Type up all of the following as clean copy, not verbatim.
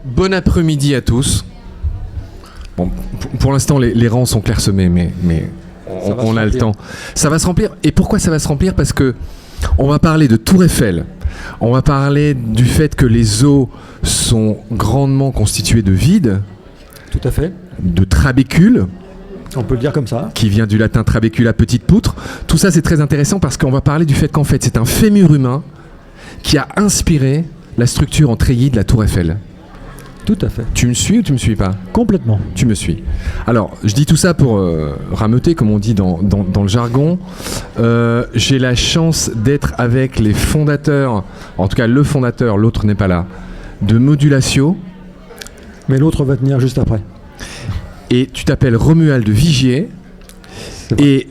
Bon après-midi à tous. Bon, pour l'instant, les rangs sont clairsemés, mais on a le temps. Ça va se remplir. Et pourquoi ça va se remplir ? Parce que on va parler de Tour Eiffel. On va parler du fait que les eaux sont grandement constituées de vide. Tout à fait. De trabécules. On peut le dire comme ça. Qui vient du latin trabecula, petite poutre. Tout ça, c'est très intéressant parce qu'on va parler du fait qu'en fait, c'est un fémur humain qui a inspiré la structure en treillis de la Tour Eiffel. Tout à fait. Tu me suis ou tu me suis pas ? Complètement. Tu me suis. Alors, je dis tout ça pour rameuter, comme on dit dans le jargon. J'ai la chance d'être avec les fondateurs, en tout cas le fondateur, l'autre n'est pas là, de Modulatio. Mais l'autre va venir juste après. Et tu t'appelles Romuald Vigier. Et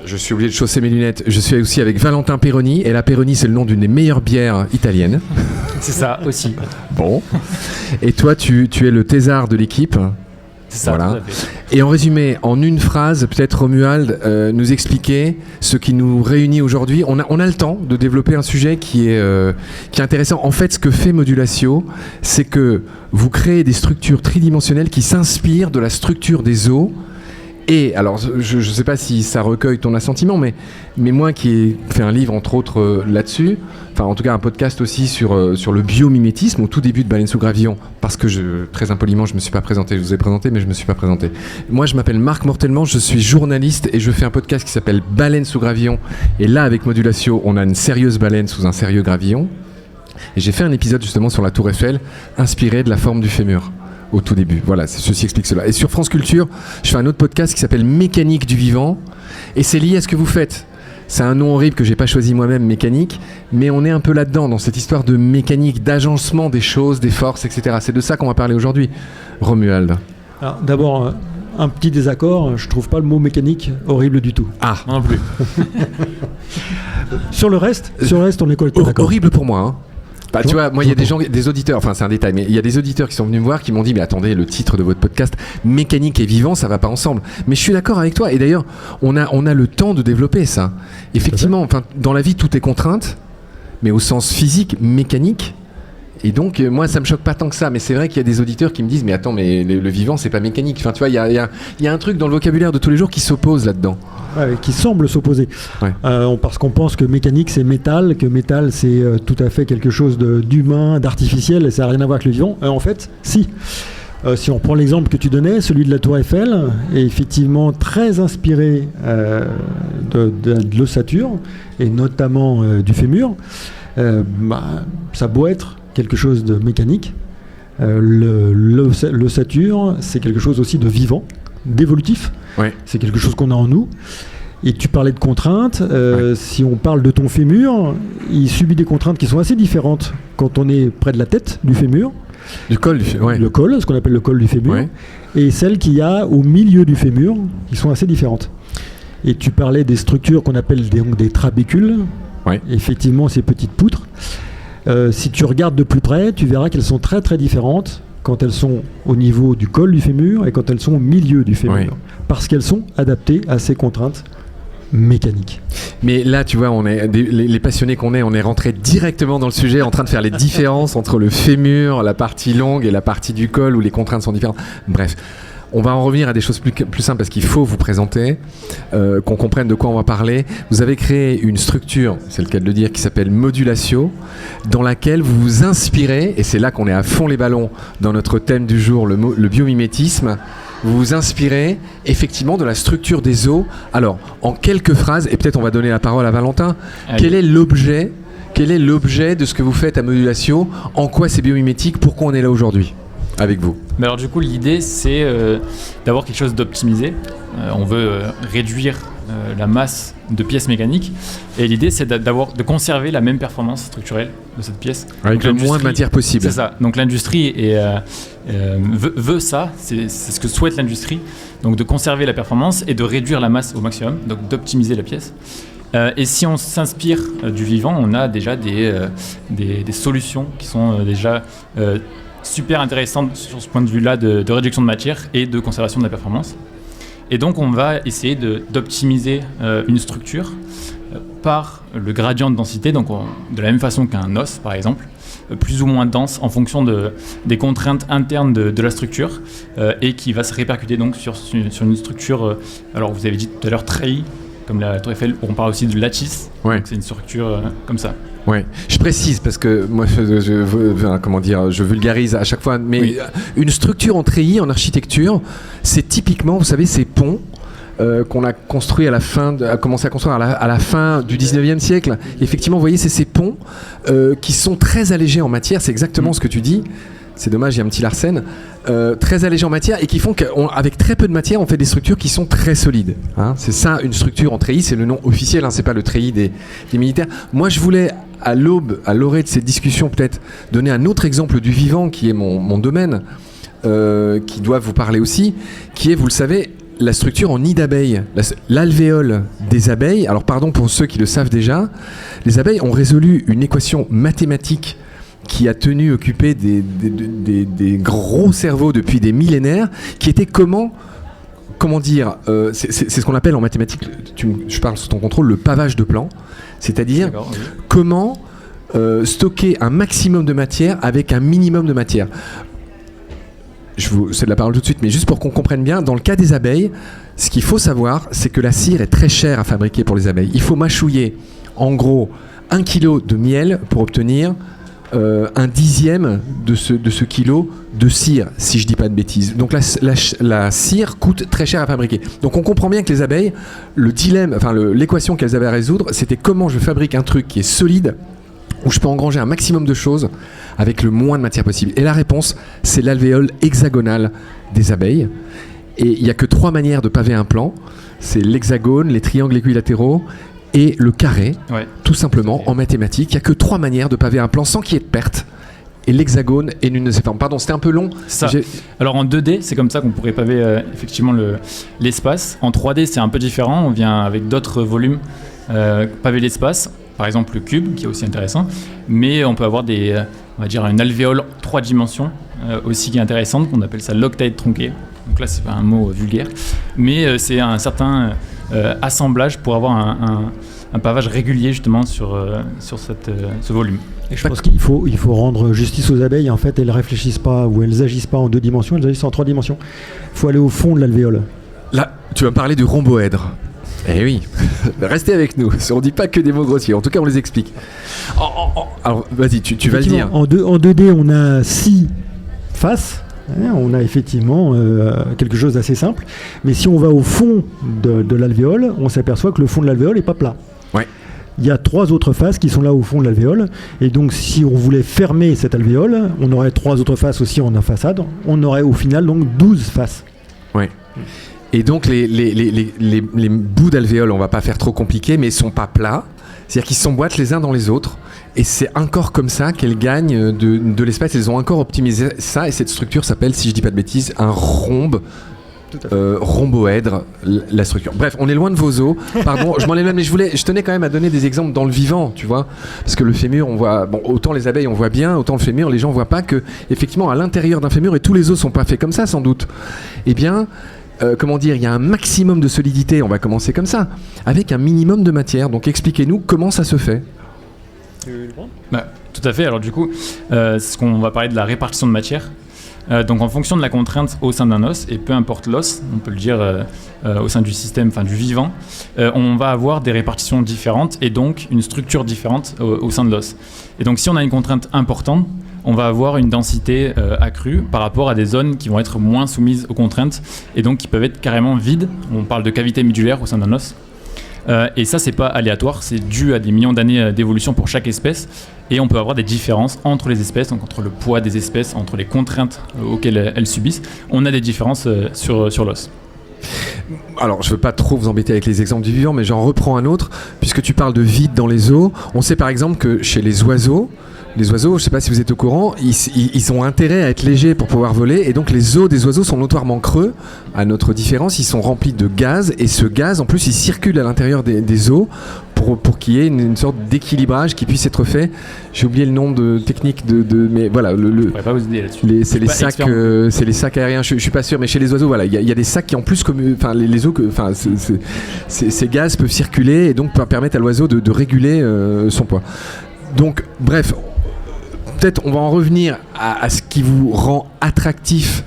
je suis obligé de chausser mes lunettes. Je suis aussi avec Valentin Peroni. Et la Peroni, c'est le nom d'une des meilleures bières italiennes. C'est ça aussi. Bon. Et toi, tu es le thésard de l'équipe. C'est ça, voilà. tout à fait. Et en résumé, en une phrase, peut-être Romuald, nous expliquer ce qui nous réunit aujourd'hui. On a le temps de développer un sujet qui est intéressant. En fait, ce que fait Modulatio, c'est que vous créez des structures tridimensionnelles qui s'inspirent de la structure des eaux. Et alors, je ne sais pas si ça recueille ton assentiment, mais moi qui ai fait un livre, entre autres, là-dessus, enfin en tout cas un podcast aussi sur le biomimétisme au tout début de Baleine sous Gravillon, parce que très impoliment, je ne me suis pas présenté, je vous ai présenté, mais je ne me suis pas présenté. Moi, je m'appelle Marc Mortellement, je suis journaliste et je fais un podcast qui s'appelle Baleine sous Gravillon. Et là, avec Modulatio, on a une sérieuse baleine sous un sérieux gravillon. Et j'ai fait un épisode justement sur la Tour Eiffel, inspiré de la forme du fémur. Au tout début, voilà, ceci explique cela. Et sur France Culture, je fais un autre podcast qui s'appelle Mécanique du vivant, et c'est lié à ce que vous faites. C'est un nom horrible que j'ai pas choisi moi-même, mécanique, mais on est un peu là-dedans, dans cette histoire de mécanique, d'agencement des choses, des forces, etc. C'est de ça qu'on va parler aujourd'hui, Romuald. Alors, d'abord, un petit désaccord, je trouve pas le mot mécanique horrible du tout. Ah, Non plus. Sur le reste, on est complètement d'accord. Horrible pour moi, hein. Bah, tu vois, moi il y a des auditeurs, enfin c'est un détail, mais il y a des auditeurs qui sont venus me voir qui m'ont dit mais attendez, le titre de votre podcast mécanique et vivant, ça va pas ensemble. Mais je suis d'accord avec toi, et d'ailleurs on a le temps de développer ça. Effectivement, enfin dans la vie tout est contrainte, mais au sens physique, mécanique. Et donc moi ça me choque pas tant que ça, mais c'est vrai qu'il y a des auditeurs qui me disent mais attends, mais le vivant c'est pas mécanique. Enfin tu vois, il y a un truc dans le vocabulaire de tous les jours qui s'oppose là-dedans. Ouais, qui semble s'opposer. Ouais. Parce qu'on pense que mécanique c'est métal, que métal c'est tout à fait quelque chose d'humain, d'artificiel, et ça n'a rien à voir avec le vivant. En fait, si. Si on prend l'exemple que tu donnais, celui de la Tour Eiffel, est effectivement très inspiré de l'ossature, et notamment du fémur. Ça a beau être quelque chose de mécanique, l'ossature c'est quelque chose aussi de vivant, d'évolutif. Ouais. C'est quelque chose qu'on a en nous. Et tu parlais de contraintes. Si on parle de ton fémur, il subit des contraintes qui sont assez différentes quand on est près de la tête du fémur. Du col, ouais. Le col, ce qu'on appelle le col du fémur. Ouais. Et celles qu'il y a au milieu du fémur, qui sont assez différentes. Et tu parlais des structures qu'on appelle des trabécules. Ouais. Effectivement, ces petites poutres. Si tu regardes de plus près, tu verras qu'elles sont très très différentes quand elles sont au niveau du col du fémur et quand elles sont au milieu du fémur. Oui. Parce qu'elles sont adaptées à ces contraintes mécaniques. Mais là, tu vois, les passionnés qu'on est, on est rentré directement dans le sujet, en train de faire les différences entre le fémur, la partie longue et la partie du col où les contraintes sont différentes. Bref. On va en revenir à des choses plus simples parce qu'il faut vous présenter, qu'on comprenne de quoi on va parler. Vous avez créé une structure, c'est le cas de le dire, qui s'appelle Modulatio, dans laquelle vous vous inspirez, et c'est là qu'on est à fond les ballons dans notre thème du jour, le biomimétisme. Vous vous inspirez effectivement de la structure des eaux. Alors, en quelques phrases, et peut-être on va donner la parole à Valentin, quel est l'objet de ce que vous faites à Modulatio? En quoi c'est biomimétique? Pourquoi on est là aujourd'hui avec vous? Mais alors du coup l'idée c'est d'avoir quelque chose d'optimisé. On veut réduire la masse de pièces mécaniques et l'idée c'est de conserver la même performance structurelle de cette pièce. Avec le moins de matière possible. C'est ça. Donc l'industrie veut ça, c'est ce que souhaite l'industrie. Donc de conserver la performance et de réduire la masse au maximum, donc d'optimiser la pièce. Et si on s'inspire du vivant, on a déjà des solutions qui sont déjà super intéressante sur ce point de vue-là de réduction de matière et de conservation de la performance. Et donc on va essayer d'optimiser une structure par le gradient de densité, donc de la même façon qu'un os par exemple. plus ou moins dense en fonction des contraintes internes de la structure et qui va se répercuter donc sur une structure, alors vous avez dit tout à l'heure treillis, comme la Tour Eiffel, on parle aussi de lattice, Ouais. donc c'est une structure comme ça. Ouais, je précise parce que moi, je vulgarise à chaque fois, mais Oui. une structure en treillis en architecture, c'est typiquement, vous savez, ces ponts qu'on a construit a commencé à construire à la fin du 19e siècle. Et effectivement, vous voyez, c'est ces ponts qui sont très allégés en matière, c'est exactement ce que tu dis. C'est dommage, il y a un petit Larsen. Très allégés en matière et qui font qu'avec très peu de matière, on fait des structures qui sont très solides. Hein. C'est ça, une structure en treillis, c'est le nom officiel, hein, c'est pas le treillis des militaires. Moi, je voulais, à l'orée de cette discussion, peut-être donner un autre exemple du vivant, qui est mon domaine, qui doit vous parler aussi, qui est, vous le savez, la structure en nid d'abeille, l'alvéole des abeilles. Alors, pardon pour ceux qui le savent déjà, les abeilles ont résolu une équation mathématique qui a tenu occupé des gros cerveaux depuis des millénaires, qui était comment dire, c'est ce qu'on appelle en mathématiques, je parle sous ton contrôle, le pavage de plan, c'est-à-dire Oui. comment stocker un maximum de matière avec un minimum de matière. Je vous cède la parole tout de suite, mais juste pour qu'on comprenne bien, dans le cas des abeilles, ce qu'il faut savoir, c'est que la cire est très chère à fabriquer pour les abeilles. Il faut mâchouiller, en gros, 1 kilo de miel pour obtenir un dixième de ce kilo de cire, si je dis pas de bêtises. Donc la cire coûte très cher à fabriquer. Donc on comprend bien que les abeilles, le dilemme, enfin l'équation qu'elles avaient à résoudre, c'était comment je fabrique un truc qui est solide, où je peux engranger un maximum de choses avec le moins de matière possible. Et la réponse, c'est l'alvéole hexagonale des abeilles. Et il n'y a que 3 manières de paver un plan. C'est l'hexagone, les triangles équilatéraux et le carré, Ouais. tout simplement, en mathématiques. Il n'y a que 3 manières de paver un plan sans qu'il y ait de perte. Et l'hexagone est l'une de ces formes. Pardon, c'était un peu long. Ça. Alors en 2D, c'est comme ça qu'on pourrait paver effectivement l'espace. En 3D, c'est un peu différent. On vient avec d'autres volumes paver l'espace. Par exemple, le cube, qui est aussi intéressant. Mais on peut avoir on va dire une alvéole 3 dimensions aussi qui est intéressante, qu'on appelle ça l'octaèdre tronqué. Donc là, c'est pas un mot vulgaire. Mais c'est un certain assemblage pour avoir un pavage régulier justement sur ce volume. Et je pense qu'il faut rendre justice aux abeilles. En fait, elles réfléchissent pas ou elles agissent pas en 2 dimensions, elles agissent en 3 dimensions. Il faut aller au fond de l'alvéole. Là, tu vas me parler du rhomboèdre. Eh oui, restez avec nous. On ne dit pas que des mots grossiers. En tout cas, on les explique. Alors, vas-y, tu vas le dire. En 2D, on a 6 faces. On a effectivement quelque chose d'assez simple. Mais si on va au fond de l'alvéole, on s'aperçoit que le fond de l'alvéole n'est pas plat. Ouais. Il y a 3 autres faces qui sont là au fond de l'alvéole. Et donc, si on voulait fermer cette alvéole, on aurait 3 autres faces aussi en façade. On aurait au final donc 12 faces. Ouais. Et donc les bouts d'alvéole, on va pas faire trop compliqué, mais ils sont pas plats. C'est-à-dire qu'ils s'emboîtent les uns dans les autres. Et c'est encore comme ça qu'elles gagnent de l'espace. Elles ont encore optimisé ça. Et cette structure s'appelle, si je dis pas de bêtises, un rhombe. Rhomboèdre, la structure. Bref, on est loin de vos os. Pardon, je m'en éloigne, mais je tenais quand même à donner des exemples dans le vivant, tu vois. Parce que le fémur, on voit, bon, autant les abeilles on voit bien, autant le fémur, les gens voient pas que, effectivement, à l'intérieur d'un fémur, et tous les os sont pas faits comme ça, sans doute. Eh bien, comment dire, il y a un maximum de solidité, on va commencer comme ça, avec un minimum de matière. Donc expliquez-nous comment ça se fait. Tout à fait. Alors du coup, ce qu'on va parler de la répartition de matière. Donc en fonction de la contrainte au sein d'un os, et peu importe l'os, on peut le dire au sein du système, enfin du vivant, on va avoir des répartitions différentes et donc une structure différente au sein de l'os. Et donc si on a une contrainte importante, on va avoir une densité accrue par rapport à des zones qui vont être moins soumises aux contraintes et donc qui peuvent être carrément vides. On parle de cavité médulaire au sein d'un os. Et ça, c'est pas aléatoire, c'est dû à des millions d'années d'évolution pour chaque espèce. Et on peut avoir des différences entre les espèces, donc entre le poids des espèces, entre les contraintes auxquelles elles subissent. On a des différences sur l'os. Alors, je ne veux pas trop vous embêter avec les exemples du vivant, mais j'en reprends un autre. Puisque tu parles de vide dans les os, on sait par exemple que chez les oiseaux, je ne sais pas si vous êtes au courant, ils ont intérêt à être légers pour pouvoir voler, et donc les os des oiseaux sont notoirement creux. À notre différence, ils sont remplis de gaz, et ce gaz, en plus, il circule à l'intérieur des os pour qu'il y ait une sorte d'équilibrage qui puisse être fait. J'ai oublié le nom de technique mais voilà, Je ne pourrais pas vous aider là-dessus. c'est les sacs aériens. Je suis pas sûr, mais chez les oiseaux, voilà, il y a des sacs qui en plus, enfin les os, ces gaz peuvent circuler et donc permettre à l'oiseau de réguler son poids. Donc, bref. peut-être on va en revenir à ce qui vous rend attractif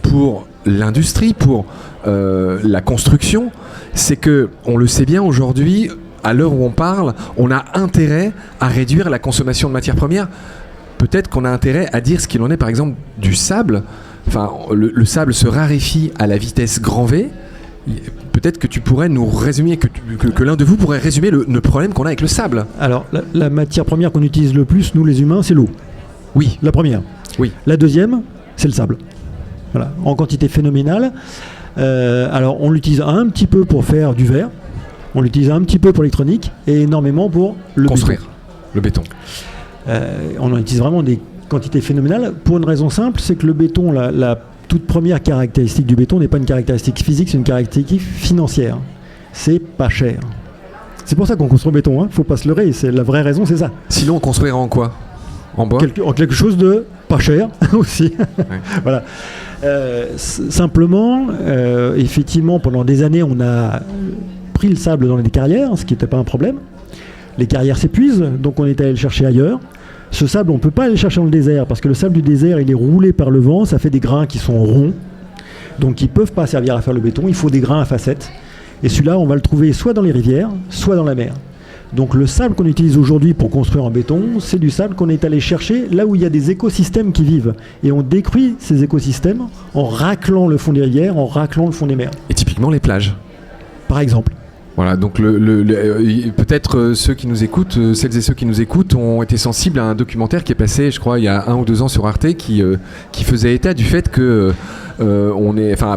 pour l'industrie, pour la construction. C'est que, on le sait bien aujourd'hui, à l'heure où on parle, on a intérêt à réduire la consommation de matières premières. Peut-être qu'on a intérêt à dire ce qu'il en est, par exemple, du sable. Enfin, le sable se raréfie à la vitesse grand V. Peut-être que tu pourrais nous résumer, que l'un de vous pourrait résumer le problème qu'on a avec le sable. Alors, la matière première qu'on utilise le plus, nous les humains, c'est l'eau. Oui. La première. Oui. La deuxième, c'est le sable. Voilà, en quantité phénoménale. Alors, on l'utilise un petit peu pour faire du verre, on l'utilise un petit peu pour l'électronique et énormément pour le construire le béton. On en utilise vraiment des quantités phénoménales pour une raison simple, c'est que le béton, la toute première caractéristique du béton n'est pas une caractéristique physique, c'est une caractéristique financière. C'est pas cher. C'est pour ça qu'on construit le béton, hein. Faut pas se leurrer, c'est la vraie raison, c'est ça. Sinon, on construirait en quoi? En bois? En quelque chose de pas cher aussi. Ouais. Voilà. Simplement, effectivement, pendant des années, on a pris le sable dans les carrières, ce qui n'était pas un problème. Les carrières s'épuisent, donc on est allé le chercher ailleurs. Ce sable, on ne peut pas aller le chercher dans le désert, parce que le sable du désert, il est roulé par le vent, ça fait des grains qui sont ronds, donc ils ne peuvent pas servir à faire le béton, il faut des grains à facettes. Et celui-là, on va le trouver soit dans les rivières, soit dans la mer. Donc le sable qu'on utilise aujourd'hui pour construire en béton, c'est du sable qu'on est allé chercher là où il y a des écosystèmes qui vivent. Et on détruit ces écosystèmes en raclant le fond des rivières, en raclant le fond des mers. Et typiquement les plages. Par exemple. Voilà, donc peut-être ceux qui nous écoutent, celles et ceux qui nous écoutent ont été sensibles à un documentaire qui est passé, je crois, il y a 1 ou 2 ans sur Arte, qui faisait état du fait que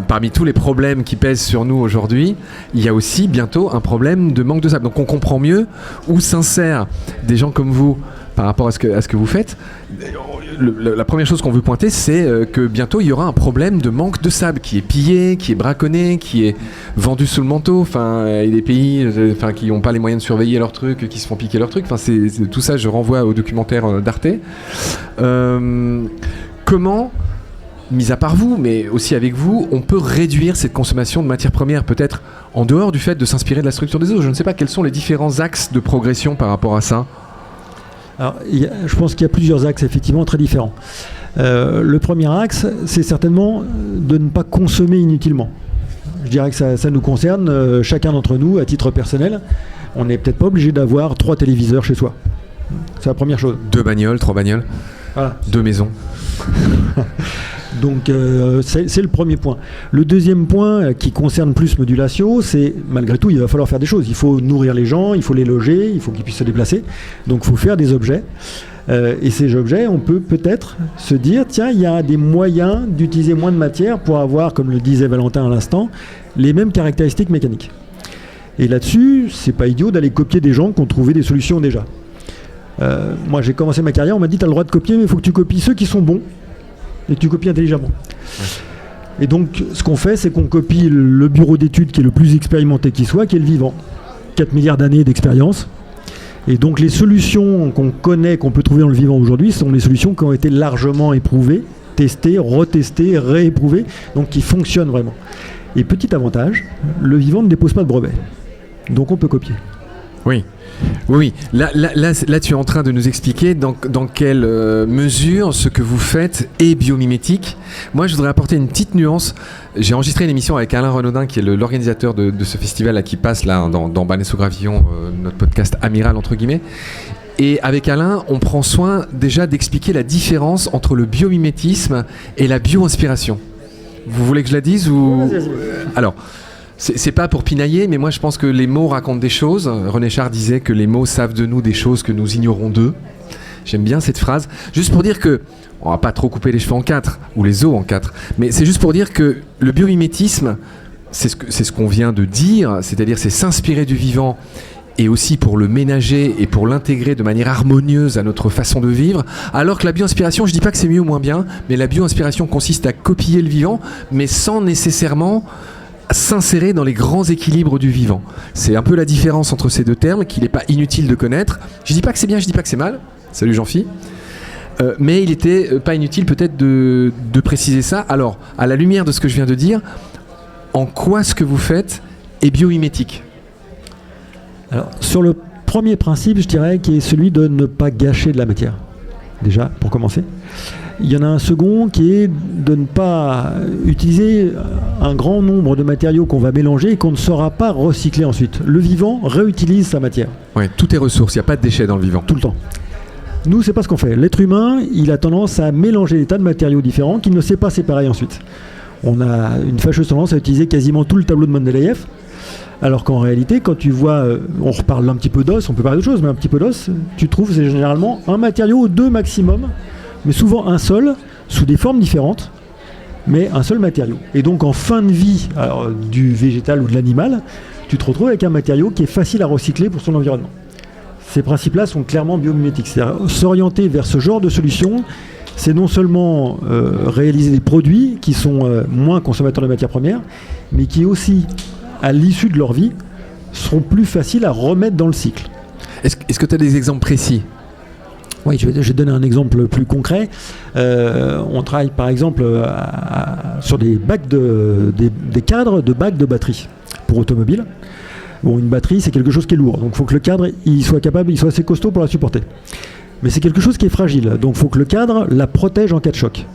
parmi tous les problèmes qui pèsent sur nous aujourd'hui, il y a aussi bientôt un problème de manque de sable. Donc on comprend mieux où s'insèrent des gens comme vous par rapport à ce que vous faites. La première chose qu'on veut pointer, c'est que bientôt il y aura un problème de manque de sable qui est pillé, qui est braconné, qui est vendu sous le manteau. Enfin, il y a des pays qui n'ont pas les moyens de surveiller leurs trucs, qui se font piquer leurs trucs. Enfin, tout ça, je renvoie au documentaire d'Arte. Comment, mis à part vous, mais aussi avec vous, on peut réduire cette consommation de matières premières, peut-être en dehors du fait de s'inspirer de la structure des eaux? Je ne sais pas quels sont les différents axes de progression par rapport à ça. Alors, je pense qu'il y a plusieurs axes effectivement très différents. Le premier axe, c'est certainement de ne pas consommer inutilement. Je dirais que ça nous concerne, chacun d'entre nous, à titre personnel. On n'est peut-être pas obligé d'avoir 3 téléviseurs chez soi. C'est la première chose. 2 bagnoles, 3 bagnoles, voilà. 2 maisons. Donc c'est le premier point. Le deuxième point qui concerne plus Modulatio, c'est malgré tout il va falloir faire des choses. Il faut nourrir les gens, il faut les loger, il faut qu'ils puissent se déplacer. Donc il faut faire des objets. Et ces objets, on peut peut-être se dire, tiens, il y a des moyens d'utiliser moins de matière pour avoir, comme le disait Valentin à l'instant, les mêmes caractéristiques mécaniques. Et là-dessus, c'est pas idiot d'aller copier des gens qui ont trouvé des solutions déjà. Moi j'ai commencé ma carrière, on m'a dit t'as le droit de copier, mais il faut que tu copies ceux qui sont bons. Et que tu copies intelligemment. Ouais. Et donc, ce qu'on fait, c'est qu'on copie le bureau d'études qui est le plus expérimenté qui soit, qui est le vivant. 4 milliards d'années d'expérience. Et donc, les solutions qu'on connaît, qu'on peut trouver dans le vivant aujourd'hui, sont les solutions qui ont été largement éprouvées, testées, retestées, rééprouvées, donc qui fonctionnent vraiment. Et petit avantage, le vivant ne dépose pas de brevet. Donc, on peut copier. Oui. Oui, là, tu es en train de nous expliquer dans quelle mesure ce que vous faites est biomimétique. Moi, je voudrais apporter une petite nuance. J'ai enregistré une émission avec Alain Renaudin, qui est l'organisateur de ce festival là, qui passe là dans Banesso-Gravillon, notre podcast amiral entre guillemets. Et avec Alain, on prend soin déjà d'expliquer la différence entre le biomimétisme et la bio-inspiration. Vous voulez que je la dise ou... Alors... C'est pas pour pinailler, mais moi je pense que les mots racontent des choses. René Char disait que les mots savent de nous des choses que nous ignorons d'eux. J'aime bien cette phrase. Juste pour dire que, on va pas trop couper les cheveux en 4, ou les os en 4, mais c'est juste pour dire que le biomimétisme, c'est ce qu'on vient de dire, c'est-à-dire c'est s'inspirer du vivant et aussi pour le ménager et pour l'intégrer de manière harmonieuse à notre façon de vivre, alors que la bio-inspiration, je dis pas que c'est mieux ou moins bien, mais la bio-inspiration consiste à copier le vivant, mais sans nécessairement s'insérer dans les grands équilibres du vivant. C'est un peu la différence entre ces deux termes qu'il n'est pas inutile de connaître. Je dis pas que c'est bien, je dis pas que c'est mal. Salut Jean-Phi. Mais il était pas inutile peut-être de préciser ça. Alors, à la lumière de ce que je viens de dire, en quoi ce que vous faites est biomimétique? Alors, sur le premier principe, je dirais, qui est celui de ne pas gâcher de la matière. déjà, pour commencer. Il y en a un second qui est de ne pas utiliser un grand nombre de matériaux qu'on va mélanger et qu'on ne saura pas recycler ensuite. Le vivant réutilise sa matière. Ouais, tout est ressource, il n'y a pas de déchets dans le vivant. Tout le temps. Nous, c'est pas ce qu'on fait. L'être humain, il a tendance à mélanger des tas de matériaux différents qu'il ne sait pas séparer ensuite. On a une fâcheuse tendance à utiliser quasiment tout le tableau de Mendeleïev, alors qu'en réalité, quand tu vois, on reparle un petit peu d'os, on peut parler d'autre chose, mais un petit peu d'os, tu trouves c'est généralement un matériau ou deux maximum, mais souvent un seul, sous des formes différentes, mais un seul matériau. Et donc en fin de vie du végétal ou de l'animal, tu te retrouves avec un matériau qui est facile à recycler pour son environnement. Ces principes-là sont clairement biomimétiques. C'est-à-dire s'orienter vers ce genre de solution, c'est non seulement réaliser des produits qui sont moins consommateurs de matières premières, mais qui aussi, à l'issue de leur vie, seront plus faciles à remettre dans le cycle. Est-ce que tu as des exemples précis ? Oui, je vais donner un exemple plus concret. On travaille par exemple sur des bacs des cadres de bacs de batterie pour automobiles. Bon, une batterie, c'est quelque chose qui est lourd, donc il faut que le cadre il soit assez costaud pour la supporter. Mais c'est quelque chose qui est fragile, donc il faut que le cadre la protège en cas de choc.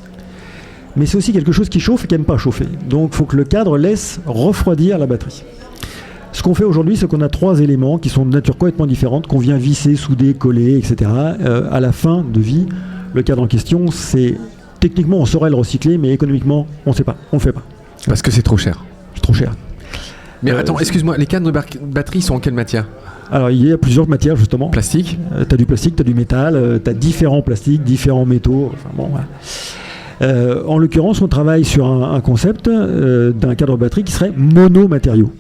Mais c'est aussi quelque chose qui chauffe et qui n'aime pas chauffer. Donc il faut que le cadre laisse refroidir la batterie. Ce qu'on fait aujourd'hui, c'est qu'on a 3 éléments qui sont de nature complètement différente, qu'on vient visser, souder, coller, etc. À la fin de vie, le cadre en question, c'est techniquement on saurait le recycler, mais économiquement, on ne sait pas, on ne fait pas. Parce que c'est trop cher. C'est trop cher. Mais attends, excuse-moi, les cadres de batterie sont en quelle matière ? Alors il y a plusieurs matières justement. Plastique ? Tu as du plastique, tu as du métal, tu as différents plastiques, différents métaux. Enfin, bon, voilà. En l'occurrence, on travaille sur un concept d'un cadre batterie qui serait monomatériaux.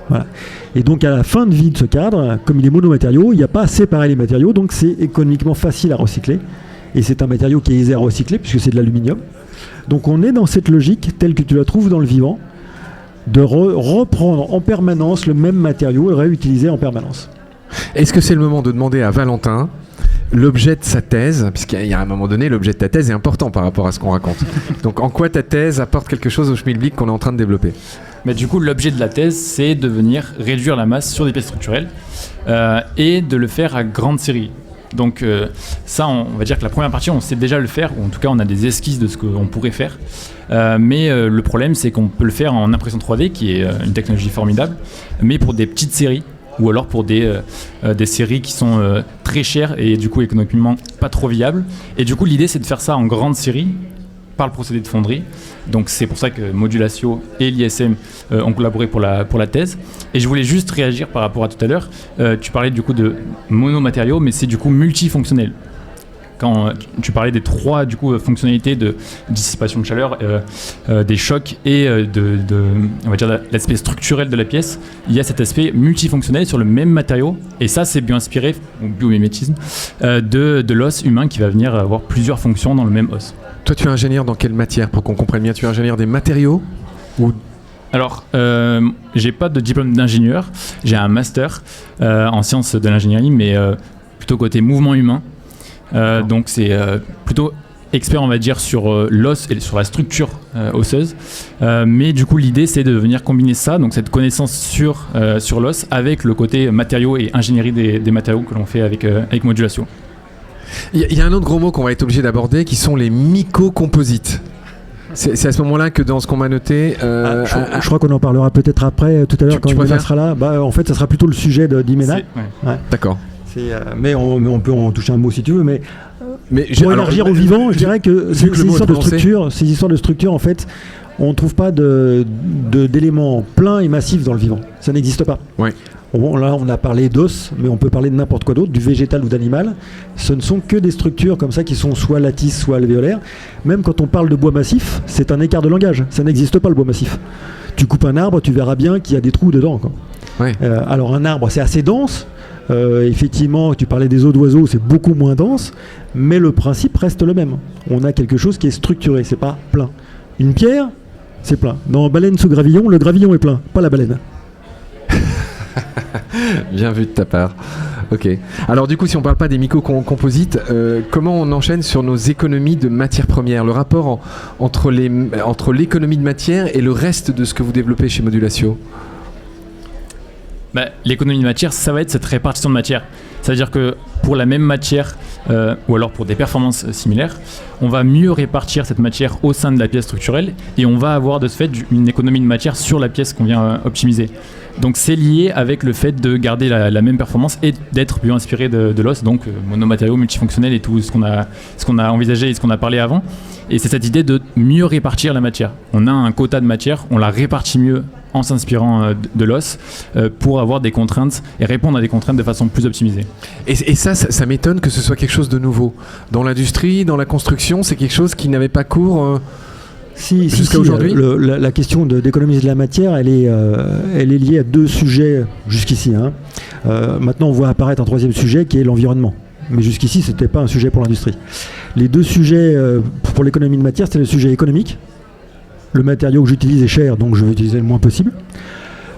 Voilà. Et donc à la fin de vie de ce cadre, comme il est monomatériaux, il n'y a pas à séparer les matériaux, donc c'est économiquement facile à recycler. Et c'est un matériau qui est aisé à recycler puisque c'est de l'aluminium. Donc on est dans cette logique telle que tu la trouves dans le vivant, de reprendre en permanence le même matériau et réutiliser en permanence. Est-ce que c'est le moment de demander à Valentin l'objet de sa thèse, puisqu'il y a un moment donné, l'objet de ta thèse est important par rapport à ce qu'on raconte. Donc en quoi ta thèse apporte quelque chose au Schmilblick qu'on est en train de développer ? Mais du coup, l'objet de la thèse, c'est de venir réduire la masse sur des pièces structurelles et de le faire à grande série. Donc ça, on va dire que la première partie, on sait déjà le faire, ou en tout cas, on a des esquisses de ce qu'on pourrait faire. Mais le problème, c'est qu'on peut le faire en impression 3D, qui est une technologie formidable, mais pour des petites séries, ou alors pour des séries qui sont très chères et du coup économiquement pas trop viables. Et du coup, l'idée, c'est de faire ça en grande série, par le procédé de fonderie. Donc c'est pour ça que Modulatio et l'ISM ont collaboré pour la thèse. Et je voulais juste réagir par rapport à tout à l'heure. Tu parlais du coup de monomatériaux, mais c'est du coup multifonctionnel. Quand tu parlais des 3 du coup, fonctionnalités de dissipation de chaleur, des chocs et on va dire l'aspect structurel de la pièce, il y a cet aspect multifonctionnel sur le même matériau. Et ça, c'est bio-inspiré, ou biomimétisme, de l'os humain qui va venir avoir plusieurs fonctions dans le même os. Toi, tu es ingénieur dans quelle matière, pour qu'on comprenne bien ? Tu es ingénieur des matériaux ou... Alors, j'ai pas de diplôme d'ingénieur, j'ai un master en sciences de l'ingénierie, mais plutôt côté mouvement humain. Donc c'est plutôt expert, on va dire, sur l'os et sur la structure osseuse. Mais du coup, l'idée, c'est de venir combiner ça, donc cette connaissance sur l'os, avec le côté matériaux et ingénierie des matériaux que l'on fait avec Modulatio. Il y a un autre gros mot qu'on va être obligé d'aborder, qui sont les mycocomposites. C'est à ce moment-là que dans ce qu'on m'a noté... je crois qu'on en parlera peut-être après, tout à l'heure, quand Imena sera là. En fait, ça sera plutôt le sujet d'Imena. Ouais. D'accord. Mais on peut en toucher un mot si tu veux. Mais pour élargir au vivant, je dirais que ces histoires de structure, en fait, on ne trouve pas d'éléments pleins et massifs dans le vivant. Ça n'existe pas. Ouais. Bon, là, on a parlé d'os, mais on peut parler de n'importe quoi d'autre, du végétal ou d'animal. Ce ne sont que des structures comme ça qui sont soit lattices, soit alvéolaires. Même quand on parle de bois massif, c'est un écart de langage. Ça n'existe pas, le bois massif. Tu coupes un arbre, tu verras bien qu'il y a des trous dedans, quoi. Ouais. Alors un arbre, c'est assez dense. Effectivement, tu parlais des os d'oiseaux, c'est beaucoup moins dense, mais le principe reste le même. On a quelque chose qui est structuré, c'est pas plein. Une pierre, c'est plein. Dans Baleine sous gravillon, le gravillon est plein, pas la baleine. Bien vu de ta part. Ok. Alors du coup, si on ne parle pas des mycocomposites, comment on enchaîne sur nos économies de matières premières ? Le rapport entre l'économie de matière et le reste de ce que vous développez chez Modulatio ? L'économie de matière, ça va être cette répartition de matière. C'est-à-dire que pour la même matière ou alors pour des performances similaires, on va mieux répartir cette matière au sein de la pièce structurelle et on va avoir de ce fait une économie de matière sur la pièce qu'on vient optimiser. Donc c'est lié avec le fait de garder la même performance et d'être plus inspiré de l'os, donc monomatériaux, multifonctionnels et tout ce qu'on a envisagé et ce qu'on a parlé avant. Et c'est cette idée de mieux répartir la matière. On a un quota de matière, on la répartit mieux en s'inspirant de l'os pour avoir des contraintes et répondre à des contraintes de façon plus optimisée. Et ça m'étonne que ce soit quelque chose de nouveau. Dans l'industrie, dans la construction, c'est quelque chose qui n'avait pas cours jusqu'à aujourd'hui. La question d'économiser de la matière, elle est liée à deux sujets jusqu'ici. Maintenant, on voit apparaître un troisième sujet qui est l'environnement. Mais jusqu'ici, ce n'était pas un sujet pour l'industrie. Les deux sujets pour l'économie de matière, c'était le sujet économique. Le matériau que j'utilise est cher, donc je vais utiliser le moins possible.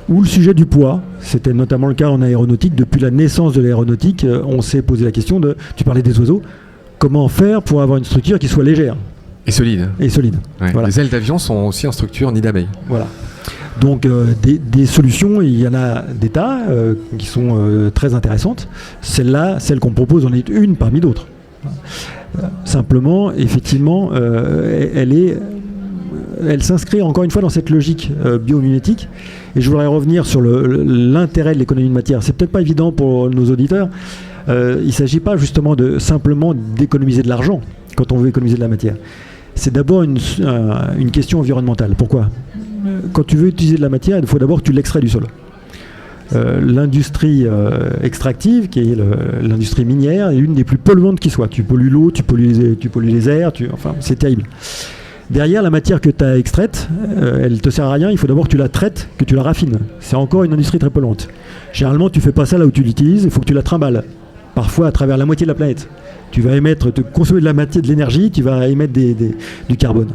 Ou le sujet du poids. C'était notamment le cas en aéronautique. Depuis la naissance de l'aéronautique, on s'est posé la question tu parlais des oiseaux, comment faire pour avoir une structure qui soit légère et solide. Ouais. Voilà. Les ailes d'avion sont aussi en structure nid d'abeille. Voilà. Donc des solutions, il y en a des tas qui sont très intéressantes. Celle-là, celle qu'on propose, en est une parmi d'autres. Simplement, effectivement, elle s'inscrit encore une fois dans cette logique biomimétique. Et je voudrais revenir sur l'intérêt de l'économie de matière. C'est peut-être pas évident pour nos auditeurs. Il ne s'agit pas justement simplement d'économiser de l'argent quand on veut économiser de la matière. C'est d'abord une question environnementale. Pourquoi ? Quand tu veux utiliser de la matière, il faut d'abord que tu l'extrais du sol. L'industrie extractive, qui est l'industrie minière, est l'une des plus polluantes qui soit. Tu pollues l'eau, tu pollues les airs, enfin, c'est terrible. Derrière, la matière que tu as extraite, elle ne te sert à rien, il faut d'abord que tu la traites, que tu la raffines. C'est encore une industrie très polluante. Généralement, tu ne fais pas ça là où tu l'utilises, il faut que tu la trimbales. Parfois à travers la moitié de la planète. Tu vas consommer de l'énergie, tu vas émettre du carbone.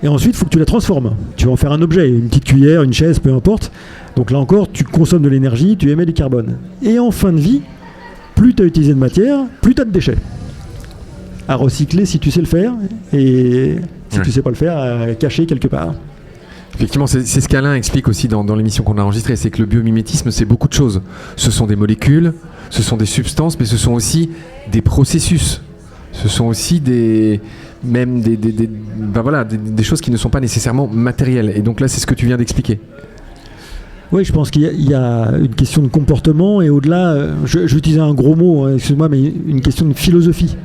Et ensuite, il faut que tu la transformes. Tu vas en faire un objet, une petite cuillère, une chaise, peu importe. Donc là encore, tu consommes de l'énergie, tu émets du carbone. Et en fin de vie, plus tu as utilisé de matière, plus tu as de déchets. À recycler si tu sais le faire, et si tu ne sais pas le faire, à cacher quelque part. Effectivement, c'est ce qu'Alain explique aussi dans l'émission qu'on a enregistrée, c'est que le biomimétisme, c'est beaucoup de choses. Ce sont des molécules, ce sont des substances, mais ce sont aussi des processus. Ce sont aussi des choses qui ne sont pas nécessairement matérielles. Et donc là, c'est ce que tu viens d'expliquer. Oui, je pense qu'il y a une question de comportement et au-delà, je vais utiliser un gros mot, excuse-moi, mais une question de philosophie.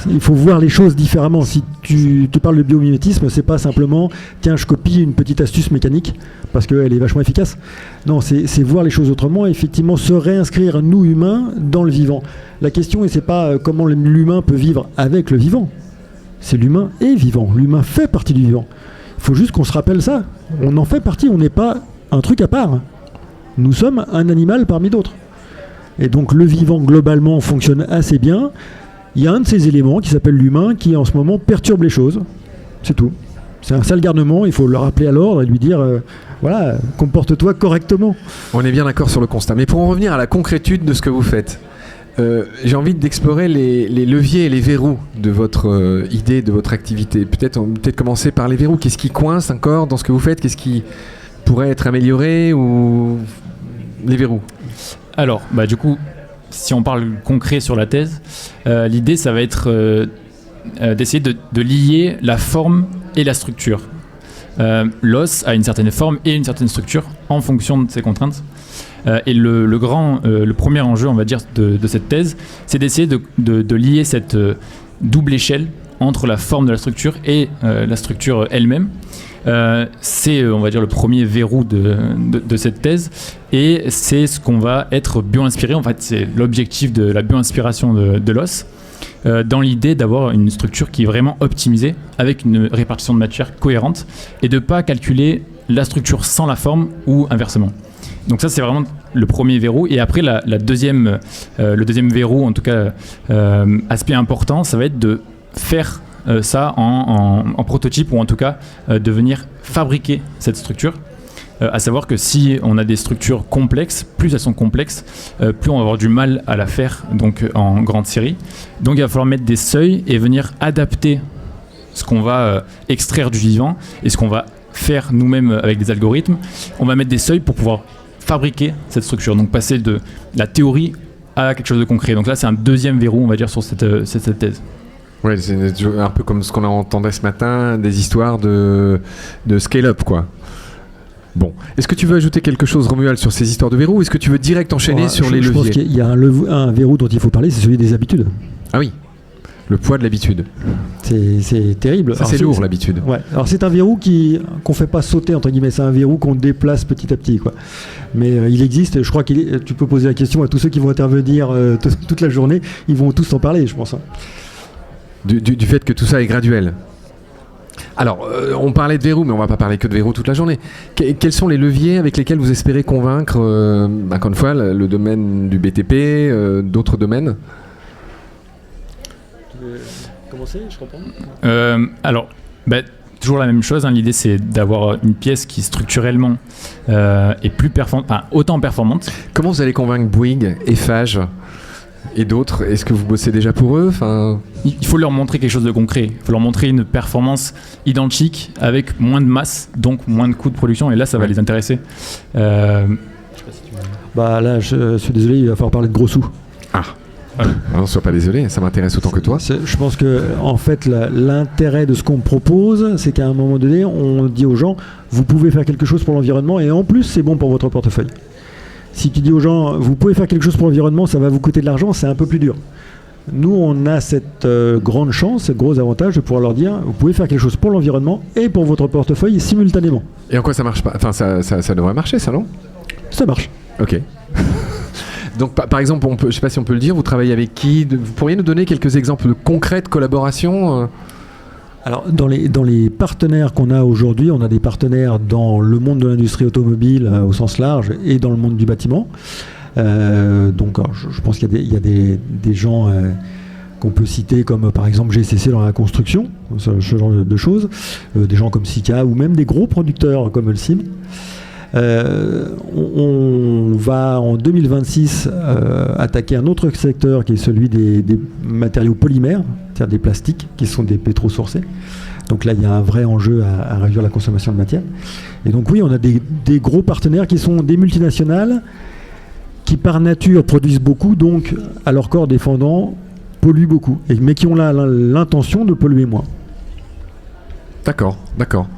Il faut voir les choses différemment. Si tu parles de biomimétisme, c'est pas simplement tiens, je copie une petite astuce mécanique parce qu'elle est vachement efficace. Non, c'est voir les choses autrement et effectivement se réinscrire, nous humains, dans le vivant. La question, c'est pas comment l'humain peut vivre avec le vivant. C'est l'humain est vivant. L'humain fait partie du vivant. Il faut juste qu'on se rappelle ça. On en fait partie, on n'est pas un truc à part. Nous sommes un animal parmi d'autres. Et donc le vivant, globalement, fonctionne assez bien. Il y a un de ces éléments qui s'appelle l'humain qui en ce moment perturbe les choses. C'est tout. C'est un sale garnement, il faut le rappeler à l'ordre et lui dire voilà, comporte-toi correctement. On est bien d'accord sur le constat. Mais pour en revenir à la concrétude de ce que vous faites, j'ai envie d'explorer les leviers et les verrous de votre idée, de votre activité. Peut-être commencer par les verrous. Qu'est-ce qui coince encore dans ce que vous faites ? Qu'est-ce qui pourrait être amélioré ou les verrous ? Alors, du coup, si on parle concret sur la thèse, l'idée, ça va être d'essayer de lier la forme et la structure. L'os a une certaine forme et une certaine structure en fonction de ses contraintes. Et le premier enjeu, on va dire, de cette thèse, c'est d'essayer de lier cette double échelle entre la forme de la structure et la structure elle-même. C'est, on va dire, le premier verrou de cette thèse, et c'est ce qu'on va être bio-inspiré. En fait, c'est l'objectif de la bio-inspiration de l'os, dans l'idée d'avoir une structure qui est vraiment optimisée, avec une répartition de matière cohérente, et de ne pas calculer la structure sans la forme ou inversement. Donc ça, c'est vraiment le premier verrou. Et après, le deuxième verrou, en tout cas, aspect important, ça va être de faire ça en prototype, ou en tout cas de venir fabriquer cette structure. À savoir que si on a des structures complexes, plus elles sont complexes, plus on va avoir du mal à la faire donc en grande série. Donc il va falloir mettre des seuils et venir adapter ce qu'on va extraire du vivant et ce qu'on va faire nous-mêmes avec des algorithmes. On va mettre des seuils pour pouvoir fabriquer cette structure, donc passer de la théorie à quelque chose de concret. Donc là, c'est un deuxième verrou, on va dire, sur cette thèse. Ouais, c'est un peu comme ce qu'on entendait ce matin, des histoires de scale-up, quoi. Bon, est-ce que tu veux ajouter quelque chose, Romuald, sur ces histoires de verrous, ou est-ce que tu veux direct enchaîner sur les leviers ? Je pense qu'il y a un verrou dont il faut parler, c'est celui des habitudes. Ah oui, le poids de l'habitude. C'est terrible. Ça, c'est lourd, l'habitude. Ouais. Alors c'est un verrou qu'on fait pas sauter, entre guillemets, c'est un verrou qu'on déplace petit à petit, quoi. Mais il existe, je crois tu peux poser la question à tous ceux qui vont intervenir toute la journée, ils vont tous en parler, je pense. Hein. Du fait que tout ça est graduel. Alors, on parlait de verrou, mais on ne va pas parler que de verrou toute la journée. Quels sont les leviers avec lesquels vous espérez convaincre, encore une fois, le domaine du BTP, d'autres domaines ? Tu veux commencer ? Je comprends. Toujours la même chose, hein. L'idée c'est d'avoir une pièce qui structurellement est plus autant performante. Comment vous allez convaincre Bouygues, Eiffage et d'autres ? Est-ce que vous bossez déjà pour eux ? Il faut leur montrer quelque chose de concret. Il faut leur montrer une performance identique avec moins de masse, donc moins de coûts de production, et là ça va les intéresser. Je sais pas si tu veux... Là, je suis désolé, il va falloir parler de gros sous. Non, sois pas désolé, ça m'intéresse autant que toi. Je pense que en fait, l'intérêt de ce qu'on propose, c'est qu'à un moment donné, on dit aux gens, vous pouvez faire quelque chose pour l'environnement, et en plus, c'est bon pour votre portefeuille. Si tu dis aux gens, vous pouvez faire quelque chose pour l'environnement, ça va vous coûter de l'argent, c'est un peu plus dur. Nous, on a cette grande chance, ce gros avantage de pouvoir leur dire, vous pouvez faire quelque chose pour l'environnement et pour votre portefeuille simultanément. Et en quoi ça marche pas ? Ça devrait marcher, ça, non ? Ça marche. Ok. Donc, par exemple, je ne sais pas si on peut le dire, vous travaillez avec qui ? Vous pourriez nous donner quelques exemples concrets de collaboration ? Alors, dans les partenaires qu'on a aujourd'hui, on a des partenaires dans le monde de l'industrie automobile au sens large et dans le monde du bâtiment. Donc, je pense qu'il y a des gens qu'on peut citer comme par exemple GCC dans la construction, ce genre de choses, des gens comme Sika ou même des gros producteurs comme Holcim. On va en 2026 attaquer un autre secteur qui est celui des matériaux polymères, c'est-à-dire des plastiques qui sont des pétrosourcés. Donc là, il y a un vrai enjeu à réduire la consommation de matière. Et donc oui, on a des gros partenaires qui sont des multinationales qui par nature produisent beaucoup, donc à leur corps défendant polluent beaucoup, mais qui ont l'intention de polluer moins. D'accord.